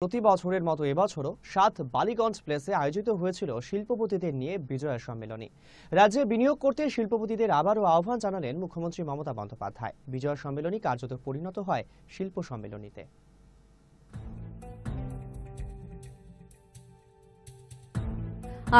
প্রতি বছরের মতো এবছরও ৭ বালিগঞ্জ প্লেসে আয়োজিত হয়েছিল শিল্পপতিদের নিয়ে বিজয়া সম্মেলনী। রাজ্যে বিনিয়োগ করতে শিল্পপতিদের আবারও আহ্বান জানালেন মুখ্যমন্ত্রী মমতা বন্দ্যোপাধ্যায়। বিজয়া সম্মেলনী কার্যত পরিণত হয় শিল্প সম্মেলনীতে।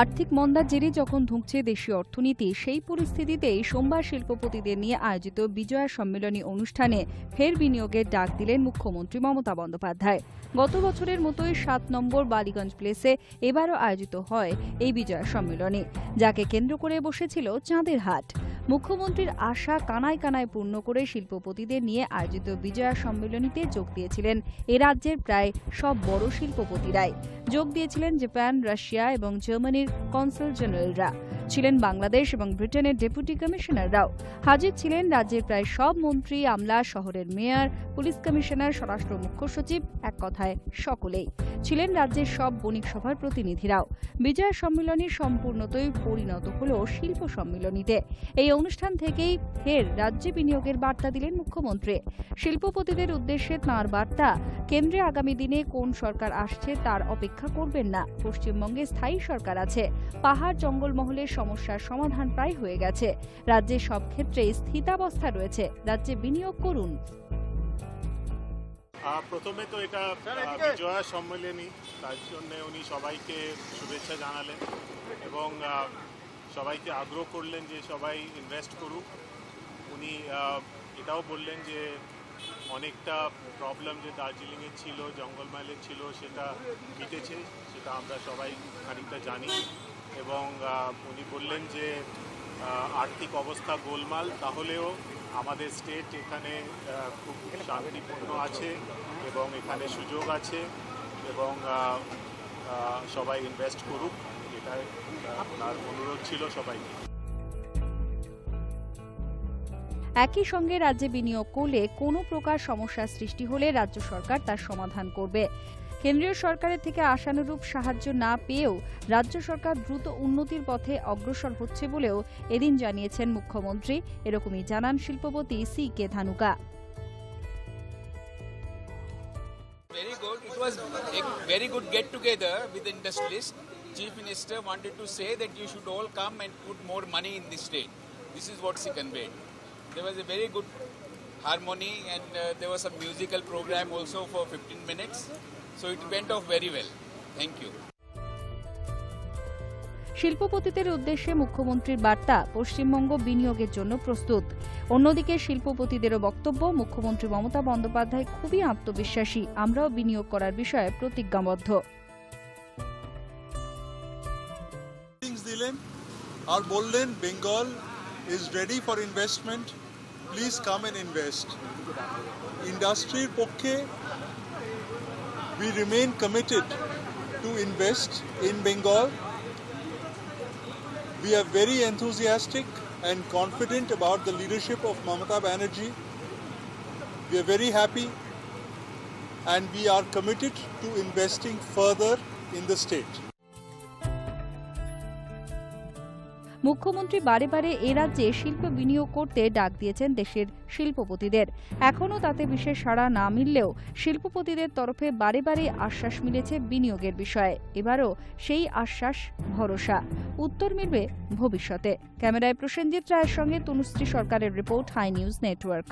আর্থিক মন্দার জেরে যখন ধুঁকছে দেশীয় অর্থনীতি, সেই পরিস্থিতিতেই সোমবার শিল্পপতিদের নিয়ে আয়োজিত বিজয়া সম্মেলনী অনুষ্ঠানে ফের বিনিয়োগের ডাক দিলেন মুখ্যমন্ত্রী মমতা বন্দ্যোপাধ্যায়। গত বছরের মতোই ৭ নম্বর বালিগঞ্জ প্লেসে এবারও আয়োজিত হয় এই বিজয়া সম্মেলনী, যাকে কেন্দ্র করে বসেছিল চাঁদের হাট। মুখ্যমন্ত্রীর আশা কানায় কানায় পূর্ণ করে শিল্পপতিদের নিয়ে আয়োজিত বিজয়া সম্মেলনীতে যোগ দিয়েছিলেন এ রাজ্যের প্রায় সব বড় শিল্পপতিরাই। যোগ দিয়েছিলেন জাপান, রাশিয়া এবং জার্মানির কনসাল জেনারেলরা, ছিলেন বাংলাদেশ এবং ব্রিটেনের ডেপুটি কমিশনাররাও। হাজির ছিলেন রাজ্যের প্রায় সব মন্ত্রী, আমলা, শহরের মেয়র, পুলিশ কমিশনার, স্বরাষ্ট্র মুখ্য সচিব, এক কথায় সকলেই। ছিলেন রাজ্যের সব বণিক সভার প্রতিনিধিরাও। বিজয়া সম্মেলনী সম্পূর্ণতই পরিণত হল শিল্প সম্মেলনীতে। এই অনুষ্ঠান থেকেই ফের রাজ্যে বিনিয়োগের বার্তা দিলেন মুখ্যমন্ত্রী। শিল্পপতিদের উদ্দেশ্যে তাঁর বার্তা, কেন্দ্রে আগামী দিনে কোন সরকার আসছে তার অপেক্ষা করবেন না। পশ্চিমবঙ্গে স্থায়ী সরকার আছে। পাহাড় জঙ্গলমহলের সমস্যার সমাধান প্রায় হয়ে গেছে। রাজ্যের সব ক্ষেত্রে স্থিতাবস্থা রয়েছে। রাজ্যে বিনিয়োগ করুন। প্রথমে তো এটা বিজয়া সম্মেলনী, তার জন্য উনি সবাইকে শুভেচ্ছা জানালেন এবং সবাইকে আগ্রহ করলেন যে সবাই ইনভেস্ট করুক। উনি এটাও বললেন যে অনেকটা প্রবলেম যে দার্জিলিংয়ের ছিল, জঙ্গলমহলের ছিল, সেটা মিটেছে, সেটা আমরা সবাই খানিকটা জানি। এবং উনি বললেন যে আর্থিক অবস্থা গোলমাল, তাহলেও আমাদের স্টেট এখানে খুব শান্তিপূর্ণ আছে এবং এখানে সুযোগ আছে এবং সবাই ইনভেস্ট করুক, এটাই আপনার অনুরোধ ছিল সবাইকে। একই সঙ্গে রাজ্যে বিনিয়োগ করলে কোনো প্রকার সমস্যার সৃষ্টি হলে রাজ্য সরকার তার সমাধান করবে। কেন্দ্রীয় সরকারের থেকে আশানুরূপ সাহায্য না পেয়েও রাজ্য সরকার দ্রুত উন্নতির পথে অগ্রসর হচ্ছে বলেও এদিন জানিয়েছেন মুখ্যমন্ত্রী। এরকমই জানান শিল্পপতি CK Dhanuka. Very good. It was a very good get together with the industries. Chief Minister wanted to say that you should all come and put more money in the state. This is what she conveyed. There was a very good harmony and there was a musical program also for 15 minutes. So it went off very well. Thank you. শিল্পপতিদের উদ্দেশ্যে মুখ্যমন্ত্রীর বার্তা, পশ্চিমবঙ্গ বিনিয়োগের জন্য প্রস্তুত। অন্যদিকে শিল্পপতিদেরও বক্তব্য, মুখ্যমন্ত্রী মমতা বন্দ্যোপাধ্যায় খুবই আত্মবিশ্বাসী, আমরাও বিনিয়োগ করার বিষয়ে প্রতিজ্ঞাবদ্ধ। দিলেন আর বললেন Bengal is ready for investment, please come and invest. ইন্ডাস্ট্রির পক্ষে we remain committed to invest in Bengal. We are very enthusiastic and confident about the leadership of Mamata Banerjee. We are very happy and we are committed to investing further in the state. মুখ্যমন্ত্রী বারে বারে এ রাজ্যে শিল্প বিনিয়োগ করতে ডাক দিয়েছেন দেশের শিল্পপতিদের। এখনও তাতে বিশেষ সাড়া না মিললেও শিল্পপতিদের তরফে বারে বারে আশ্বাস মিলেছে বিনিয়োগের বিষয়ে। এবারও সেই আশ্বাস, ভরসা, উত্তর মিলবে ভবিষ্যতে। ক্যামেরায় প্রসেনজিৎ রায়ের সঙ্গে তনুশ্রী সরকারের রিপোর্ট, হাই নিউজ নেটওয়ার্ক।